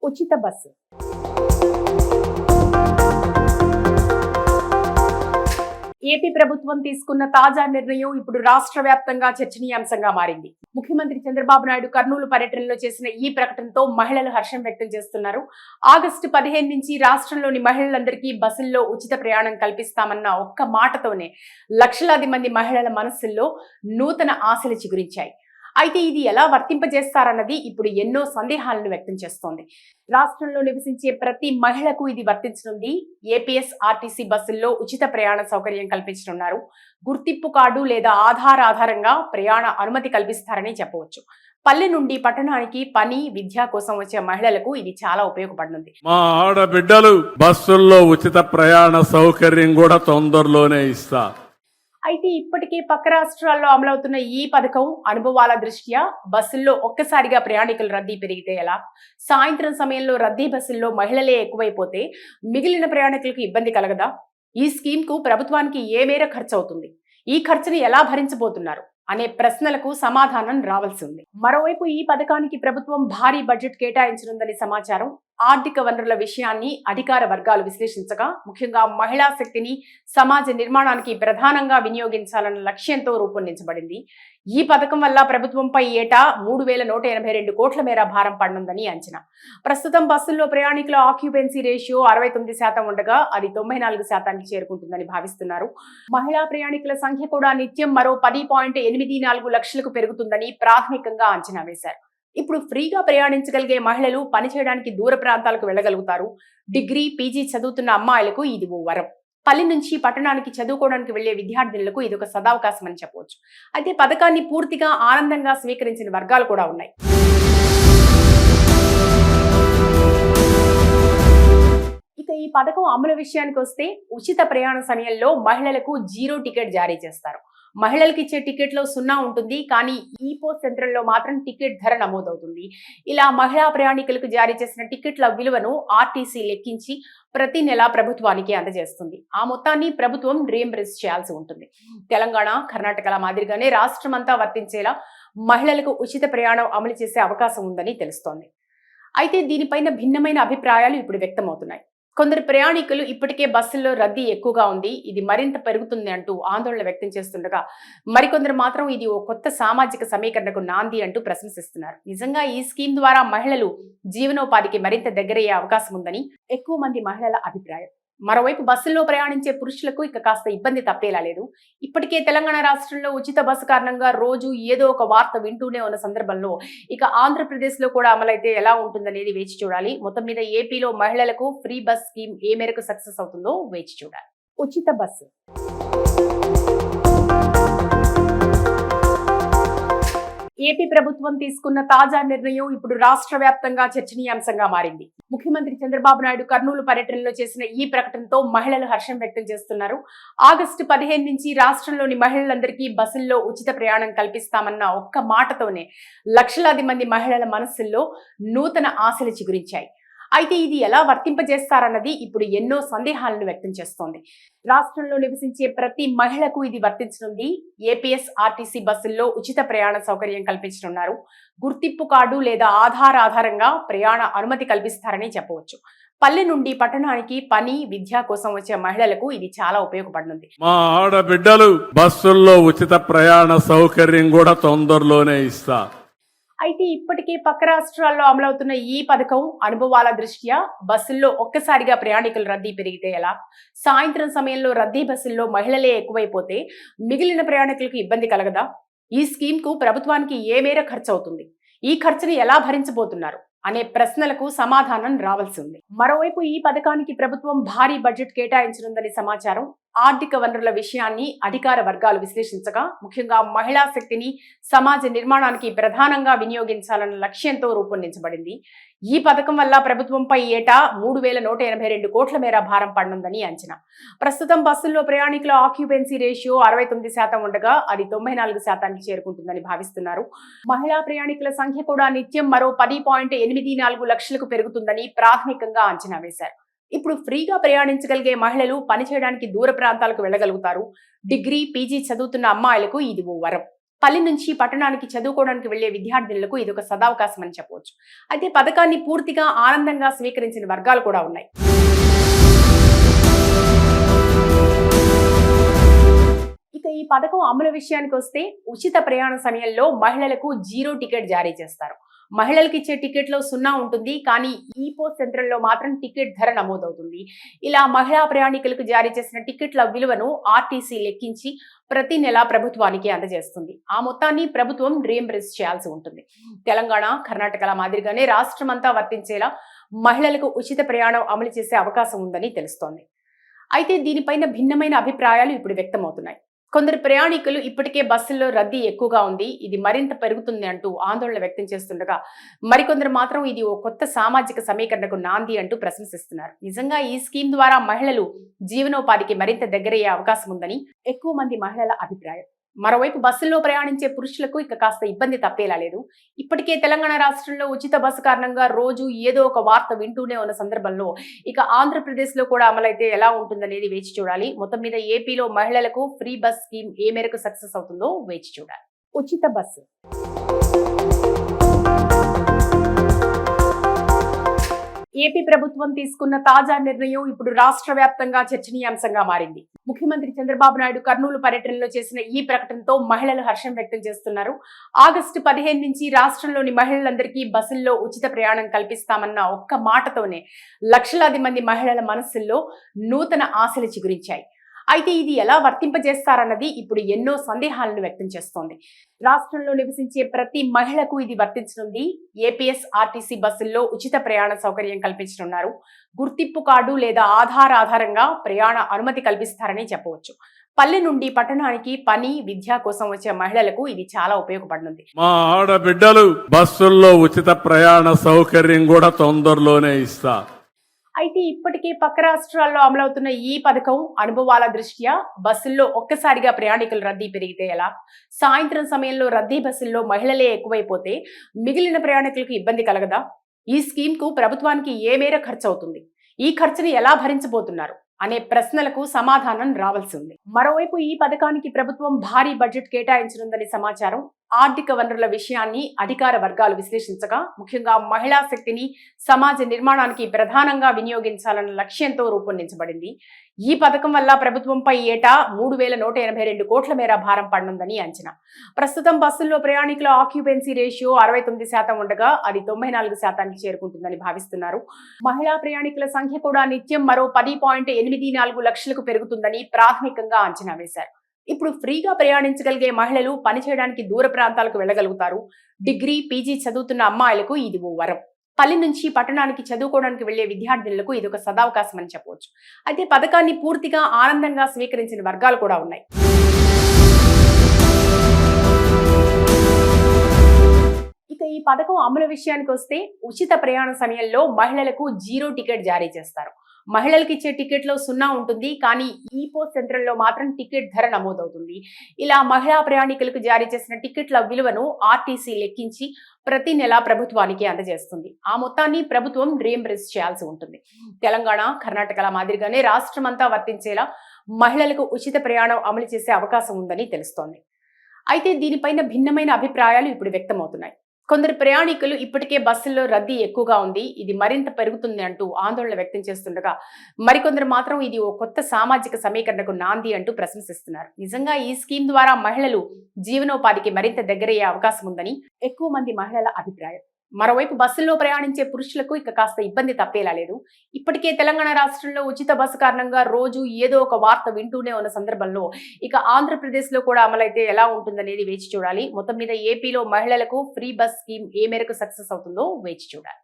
ఉచిత bus. AP ప్రభుత్వం తీసుకున్న తాజా నిర్ణయం ఇప్పుడు రాష్ట్ర వ్యాప్తంగా చర్చనీయాంశంగా మారింది. ముఖ్యమంత్రి చంద్రబాబు నాయుడు కర్నూలు పర్యటనలో చేసిన ఈ ప్రకటనతో మహిళలు హర్షం వ్యక్తం చేస్తున్నారు. ఆగస్టు 15 నుంచి రాష్ట్రంలోని మహిళలందరికీ బస్సుల్లో ఉచిత ప్రయాణం కల్పిస్తామన్న ఒక్క మాటతోనే లక్షలాది మంది మహిళల మనస్సుల్లో నూతన ఆశలు చిగురించాయి. అయితే ఇది ఎలా వర్తింపజేస్తారన్నది ఇప్పుడు ఎన్నో సందేహాలను వ్యక్తం చేస్తోంది. రాష్ట్రంలో నివసించే ప్రతి మహిళకు ఇది వర్తించనుంది. ఏపీఎస్ ఆర్టీసీ బస్సుల్లో ఉచిత ప్రయాణ సౌకర్యం కల్పించనున్నారు. గుర్తింపు కార్డు లేదా ఆధార్ ఆధారంగా ప్రయాణ అనుమతి కల్పిస్తారని చెప్పవచ్చు. పల్లె నుండి పట్టణానికి పని, విద్య కోసం వచ్చే మహిళలకు ఇది చాలా ఉపయోగపడనుంది. మా ఆడబిడ్డలు బస్సుల్లో ఉచిత ప్రయాణ సౌకర్యం కూడా తొందరలోనే ఇస్తా. అయితే ఇప్పటికే పక్క రాష్ట్రాల్లో అమలవుతున్న ఈ పథకం అనుభవాల దృష్ట్యా బస్సుల్లో ఒక్కసారిగా ప్రయాణికుల రద్దీ పెరిగితే ఎలా? సాయంత్రం సమయంలో రద్దీ బస్సుల్లో మహిళలే ఎక్కువైపోతే మిగిలిన ప్రయాణికులకు ఇబ్బంది కలగదా? ఈ స్కీమ్ కు ప్రభుత్వానికి ఏ మేర ఖర్చు అవుతుంది? ఈ ఖర్చుని ఎలా భరించబోతున్నారు అనే ప్రశ్నలకు సమాధానం రావాల్సి ఉంది. మరోవైపు ఈ పథకానికి ప్రభుత్వం భారీ బడ్జెట్ కేటాయించనుందని సమాచారం. ఆర్థిక వనరుల విషయాన్ని అధికార వర్గాలు విశ్లేషించగా ముఖ్యంగా మహిళా శక్తిని సమాజ నిర్మాణానికి ప్రధానంగా వినియోగించాలన్న లక్ష్యంతో రూపొందించబడింది. ఈ పథకం వల్ల ప్రభుత్వంపై ఏటా 3,182 కోట్ల మేర భారం పడనుందని అంచనా. ప్రస్తుతం బస్సుల్లో ప్రయాణికుల ఆక్యుపెన్సీ రేషియో 69% ఉండగా అది 94% చేరుకుంటుందని భావిస్తున్నారు. మహిళా ప్రయాణికుల సంఖ్య కూడా నిత్యం మరో 10.84 లక్షలకు పెరుగుతుందని ప్రాథమికంగా అంచనా వేశారు. ఇప్పుడు ఫ్రీగా ప్రయాణించగలిగే మహిళలు పనిచేయడానికి దూర ప్రాంతాలకు వెళ్లగలుగుతారు. డిగ్రీ, పీజీ చదువుతున్న అమ్మాయిలకు ఇది ఓ వరం. పల్లె నుంచి పట్టణానికి చదువుకోవడానికి వెళ్లే విద్యార్థులకు ఇది ఒక సదావకాశం అని చెప్పవచ్చు. అయితే పథకాన్ని పూర్తిగా ఆనందంగా స్వీకరించిన వర్గాలు కూడా ఉన్నాయి. ఇక ఈ పథకం అమలు విషయానికి వస్తే ఉచిత ప్రయాణ సమయంలో మహిళలకు 0 టికెట్ జారీ చేస్తారు. మహిళలకు ఇచ్చే టికెట్ లో 0 ఉంటుంది, కానీ ఈ పోస్ట్ సెంటర్లో మాత్రం టికెట్ ధర నమోదవుతుంది. ఇలా మహిళా ప్రయాణికులకు జారీ చేసిన టికెట్ల విలువను ఆర్టీసీ లెక్కించి ప్రతి నెల ప్రభుత్వానికి అందజేస్తుంది. ఆ మొత్తాన్ని ప్రభుత్వం రీయింబర్స్ చేయాల్సి ఉంటుంది. తెలంగాణ, కర్ణాటకల మాదిరిగానే రాష్ట్రమంతా వర్తించేలా మహిళలకు ఉచిత ప్రయాణం అమలు చేసే అవకాశం ఉందని తెలుస్తోంది. అయితే దీనిపైన భిన్నమైన అభిప్రాయాలు ఇప్పుడు వ్యక్తమవుతున్నాయి. కొందరు ప్రయాణికులు ఇప్పటికే బస్సుల్లో రద్దీ ఎక్కువగా ఉంది, ఇది మరింత పెరుగుతుంది అంటూ ఆందోళన వ్యక్తం చేస్తుండగా మరికొందరు మాత్రం ఇది ఓ కొత్త సామాజిక సమీకరణకు నాంది అంటూ ప్రశంసిస్తున్నారు. నిజంగా ఈ స్కీమ్ ద్వారా మహిళలు జీవనోపాధికి మరింత దగ్గరయ్యే అవకాశం ఉందని ఎక్కువ మంది మహిళల అభిప్రాయం. మరోవైపు బస్సుల్లో ప్రయాణించే పురుషులకు ఇక కాస్త ఇబ్బంది తప్పేలా లేదు. ఇప్పటికే తెలంగాణ రాష్ట్రంలో ఉచిత బస్సు కారణంగా రోజు ఏదో ఒక వార్త వింటూనే ఉన్న సందర్భంలో ఇక ఆంధ్రప్రదేశ్ లో కూడా అమలైతే ఎలా ఉంటుందనేది వేచి చూడాలి. మొత్తం మీద ఏపీలో మహిళలకు ఫ్రీ బస్ స్కీమ్ ఏ మేరకు సక్సెస్ అవుతుందో వేచి చూడాలి. ఉచిత బస్సు. ఏపీ ప్రభుత్వం తీసుకున్న తాజా నిర్ణయం ఇప్పుడు రాష్ట్ర వ్యాప్తంగా చర్చనీయాంశంగా మారింది. ముఖ్యమంత్రి చంద్రబాబు నాయుడు కర్నూలు పర్యటనలో చేసిన ఈ ప్రకటనతో మహిళలు హర్షం వ్యక్తం చేస్తున్నారు. ఆగస్టు 15 నుంచి రాష్ట్రంలోని మహిళలందరికీ బస్సుల్లో ఉచిత ప్రయాణం కల్పిస్తామన్న ఒక్క మాటతోనే లక్షలాది మంది మహిళల మనస్సుల్లో నూతన ఆశలు చిగురించాయి. అయితే ఇది ఎలా వర్తింపజేస్తారన్నది ఇప్పుడు ఎన్నో సందేహాలను వ్యక్తం చేస్తోంది. రాష్ట్రంలో నివసించే ప్రతి మహిళకు ఇది వర్తించనుంది. ఏపీఎస్ ఆర్టీసీ బస్సుల్లో ఉచిత ప్రయాణ సౌకర్యం కల్పించనున్నారు. గుర్తింపు కార్డు లేదా ఆధార్ ఆధారంగా ప్రయాణ అనుమతి కల్పిస్తారని చెప్పవచ్చు. పల్లె నుండి పట్టణానికి పని, విద్య కోసం వచ్చే మహిళలకు ఇది చాలా ఉపయోగపడనుంది. మా ఆడబిడ్డలు బస్సుల్లో ఉచిత ప్రయాణ సౌకర్యం కూడా తొందరలోనే ఇస్తా. అయితే ఇప్పటికే పక్క రాష్ట్రాల్లో అమలవుతున్న ఈ పథకం అనుభవాల దృష్ట్యా బస్సుల్లో ఒక్కసారిగా ప్రయాణికుల రద్దీ పెరిగితే ఎలా? సాయంత్రం సమయంలో రద్దీ బస్సుల్లో మహిళలే ఎక్కువైపోతే మిగిలిన ప్రయాణికులకు ఇబ్బంది కలగదా? ఈ స్కీమ్ కు ప్రభుత్వానికి ఏ మేర ఖర్చు అవుతుంది? ఈ ఖర్చుని ఎలా భరించబోతున్నారు అనే ప్రశ్నలకు సమాధానం రావాల్సి ఉంది. మరోవైపు ఈ పథకానికి ప్రభుత్వం భారీ బడ్జెట్ కేటాయించనుందని సమాచారం. ఆర్థిక వనరుల విషయాన్ని అధికార వర్గాలు విశ్లేషించగా ముఖ్యంగా మహిళా శక్తిని సమాజ నిర్మాణానికి ప్రధానంగా వినియోగించాలన్న లక్ష్యంతో రూపొందించబడింది. ఈ పథకం వల్ల ప్రభుత్వంపై ఏటా 3,182 కోట్ల మేర భారం పడనుందని అంచనా. ప్రస్తుతం బస్సుల్లో ప్రయాణికుల ఆక్యుపెన్సీ రేషియో 69% ఉండగా అది 94% చేరుకుంటుందని భావిస్తున్నారు. మహిళా ప్రయాణికుల సంఖ్య కూడా నిత్యం మరో 10.84 లక్షలకు పెరుగుతుందని ప్రాథమికంగా అంచనా వేశారు. ఇప్పుడు ఫ్రీగా ప్రయాణించగలిగే మహిళలు పనిచేయడానికి దూర ప్రాంతాలకు వెళ్లగలుగుతారు. డిగ్రీ, పీజీ చదువుతున్న అమ్మాయిలకు ఇది ఓ వరం. పల్లె నుంచి పట్టణానికి చదువుకోవడానికి వెళ్లే విద్యార్థినులకు ఇది ఒక సదావకాశం అని చెప్పవచ్చు. అయితే పథకాన్ని పూర్తిగా ఆనందంగా స్వీకరించిన వర్గాలు కూడా ఉన్నాయి. ఇక ఈ పథకం అమలు విషయానికి వస్తే ఉచిత ప్రయాణ సమయంలో మహిళలకు 0 టికెట్ జారీ చేస్తారు. మహిళలకు ఇచ్చే టికెట్లో 0 ఉంటుంది, కానీ ఈ పోస్ట్ సెంట్రల్లో మాత్రం టికెట్ ధర నమోదవుతుంది. ఇలా మహిళా ప్రయాణికులకు జారీ చేసిన టికెట్ల విలువను ఆర్టీసీ లెక్కించి ప్రతి నెల ప్రభుత్వానికి అందజేస్తుంది. ఆ మొత్తాన్ని ప్రభుత్వం రీయింబర్స్ చేయాల్సి ఉంటుంది. తెలంగాణ, కర్ణాటకల మాదిరిగానే రాష్ట్రమంతా వర్తించేలా మహిళలకు ఉచిత ప్రయాణం అమలు చేసే అవకాశం ఉందని తెలుస్తోంది. అయితే దీనిపైన భిన్నమైన అభిప్రాయాలు ఇప్పుడు వ్యక్తమవుతున్నాయి. కొందరు ప్రయాణికులు ఇప్పటికే బస్సుల్లో రద్దీ ఎక్కువగా ఉంది, ఇది మరింత పెరుగుతుంది అంటూ ఆందోళన వ్యక్తం చేస్తుండగా, మరికొందరు మాత్రం ఇది ఓ కొత్త సామాజిక సమీకరణకు నాంది అంటూ ప్రశంసిస్తున్నారు. నిజంగా ఈ స్కీమ్ ద్వారా మహిళలు జీవనోపాధికి మరింత దగ్గరయ్యే అవకాశం ఉందని ఎక్కువ మంది మహిళల అభిప్రాయం. మరోవైపు బస్సుల్లో ప్రయాణించే పురుషులకు ఇక కాస్త ఇబ్బంది తప్పేలా లేదు. ఇప్పటికే తెలంగాణ రాష్ట్రంలో ఉచిత బస్సు కారణంగా రోజు ఏదో ఒక వార్త వింటూనే ఉన్న సందర్భంలో ఇక ఆంధ్రప్రదేశ్ లో కూడా అమలైతే ఎలా ఉంటుందనేది వేచి చూడాలి. మొత్తం మీద ఏపీలో మహిళలకు ఫ్రీ బస్ స్కీమ్ ఏ మేరకు సక్సెస్ అవుతుందో వేచి చూడాలి. ఉచిత బస్సు ఏపీ ప్రభుత్వం తీసుకున్న తాజా నిర్ణయం ఇప్పుడు రాష్ట్ర వ్యాప్తంగా చర్చనీయాంశంగా మారింది. ముఖ్యమంత్రి చంద్రబాబు నాయుడు కర్నూలు పర్యటనలో చేసిన ఈ ప్రకటనతో మహిళలు హర్షం వ్యక్తం చేస్తున్నారు. ఆగస్టు 15 నుంచి రాష్ట్రంలోని మహిళలందరికీ బస్సుల్లో ఉచిత ప్రయాణం కల్పిస్తామన్న ఒక్క మాటతోనే లక్షలాది మంది మహిళల మనస్సుల్లో నూతన ఆశలు చిగురించాయి. అయితే ఇది ఎలా వర్తింపజేస్తారన్నది ఇప్పుడు ఎన్నో సందేహాలను వ్యక్తం చేస్తోంది. రాష్ట్రంలో నివసించే ప్రతి మహిళకు ఇది వర్తించనుంది. ఏపీఎస్ ఆర్టీసీ బస్సుల్లో ఉచిత ప్రయాణ సౌకర్యం కల్పించనున్నారు. గుర్తింపు కార్డు లేదా ఆధార్ ఆధారంగా ప్రయాణ అనుమతి కల్పిస్తారని చెప్పవచ్చు. పల్లె నుండి పట్టణానికి పని, విద్య కోసం వచ్చే మహిళలకు ఇది చాలా ఉపయోగపడనుంది. మా ఆడబిడ్డలు బస్సుల్లో ఉచిత ప్రయాణ సౌకర్యం కూడా తొందరలోనే ఇస్తా. అయితే ఇప్పటికే పక్క రాష్ట్రాల్లో అమలవుతున్న ఈ పథకం అనుభవాల దృష్ట్యా బస్సుల్లో ఒక్కసారిగా ప్రయాణికుల రద్దీ పెరిగితే ఎలా, సాయంత్రం సమయంలో రద్దీ బస్సుల్లో మహిళలే ఎక్కువైపోతే మిగిలిన ప్రయాణికులకు ఇబ్బంది కలగదా, ఈ స్కీమ్ కు ప్రభుత్వానికి ఏ మేర ఖర్చు అవుతుంది, ఈ ఖర్చుని ఎలా భరించబోతున్నారు అనే ప్రశ్నలకు సమాధానం రావాల్సి ఉంది. మరోవైపు ఈ పథకానికి ప్రభుత్వం భారీ బడ్జెట్ కేటాయించనుందని సమాచారం. ఆర్థిక వనరుల విషయాన్ని అధికార వర్గాలు విశ్లేషించగా, ముఖ్యంగా మహిళా శక్తిని సమాజ నిర్మాణానికి ప్రధానంగా వినియోగించాలన్న లక్ష్యంతో రూపొందించబడింది. ఈ పథకం వల్ల ప్రభుత్వంపై ఏటా 3,182 కోట్ల మేర భారం పడనుందని అంచనా. ప్రస్తుతం బస్సుల్లో ప్రయాణికుల ఆక్యుపెన్సీ రేషియో 69% ఉండగా అది 94% చేరుకుంటుందని భావిస్తున్నారు. మహిళా ప్రయాణికుల సంఖ్య కూడా నిత్యం మరో 10.84 లక్షలకు పెరుగుతుందని ప్రాథమికంగా అంచనా వేశారు. ఇప్పుడు ఫ్రీగా ప్రయాణించగలిగే మహిళలు పనిచేయడానికి దూర ప్రాంతాలకు వెళ్లగలుగుతారు. డిగ్రీ, పీజీ చదువుతున్న అమ్మాయిలకు ఇది ఓ వరం. పల్లె నుంచి పట్టణానికి చదువుకోవడానికి వెళ్లే విద్యార్థినులకు ఇది ఒక సదావకాశం అని చెప్పవచ్చు. అయితే పథకాన్ని పూర్తిగా ఆనందంగా స్వీకరించిన వర్గాలు కూడా ఉన్నాయి. ఇక ఈ పథకం అమలు విషయానికి వస్తే ఉచిత ప్రయాణ సమయంలో మహిళలకు 0 టికెట్ జారీ చేస్తారు. మహిళలకు ఇచ్చే టికెట్లో 0 ఉంటుంది, కానీ ఈ పోస్ట్ సెంట్రల్లో మాత్రం టికెట్ ధర నమోదవుతుంది. ఇలా మహిళా ప్రయాణికులకు జారీ చేసిన టికెట్ల విలువను ఆర్టీసీ లెక్కించి ప్రతి నెల ప్రభుత్వానికి అందజేస్తుంది. ఆ మొత్తాన్ని ప్రభుత్వం రీయింబర్స్ చేయాల్సి ఉంటుంది. తెలంగాణ, కర్ణాటకల మాదిరిగానే రాష్ట్రమంతా వర్తించేలా మహిళలకు ఉచిత ప్రయాణం అమలు చేసే అవకాశం ఉందని తెలుస్తోంది. అయితే దీనిపైన భిన్నమైన అభిప్రాయాలు ఇప్పుడు వ్యక్తమవుతున్నాయి. కొందరు ప్రయాణికులు ఇప్పటికే బస్సుల్లో రద్దీ ఎక్కువగా ఉంది, ఇది మరింత పెరుగుతుంది అంటూ ఆందోళన వ్యక్తం చేస్తుండగా, మరికొందరు మాత్రం ఇది ఓ కొత్త సామాజిక సమీకరణకు నాంది అంటూ ప్రశంసిస్తున్నారు. నిజంగా ఈ స్కీమ్ ద్వారా మహిళలు జీవనోపాధికి మరింత దగ్గరయ్యే అవకాశం ఉందని ఎక్కువ మంది మహిళల అభిప్రాయం. మరోవైపు బస్సుల్లో ప్రయాణించే పురుషులకు ఇక కాస్త ఇబ్బంది తప్పేలా లేదు. ఇప్పటికే తెలంగాణ రాష్ట్రంలో ఉచిత బస్సు కారణంగా రోజు ఏదో ఒక వార్త వింటూనే ఉన్న సందర్భంలో ఇక ఆంధ్రప్రదేశ్ లో కూడా అమలైతే ఎలా ఉంటుందనేది వేచి చూడాలి. మొత్తం మీద ఏపీలో మహిళలకు ఫ్రీ బస్ స్కీమ్ ఏ మేరకు సక్సెస్ అవుతుందో వేచి చూడాలి.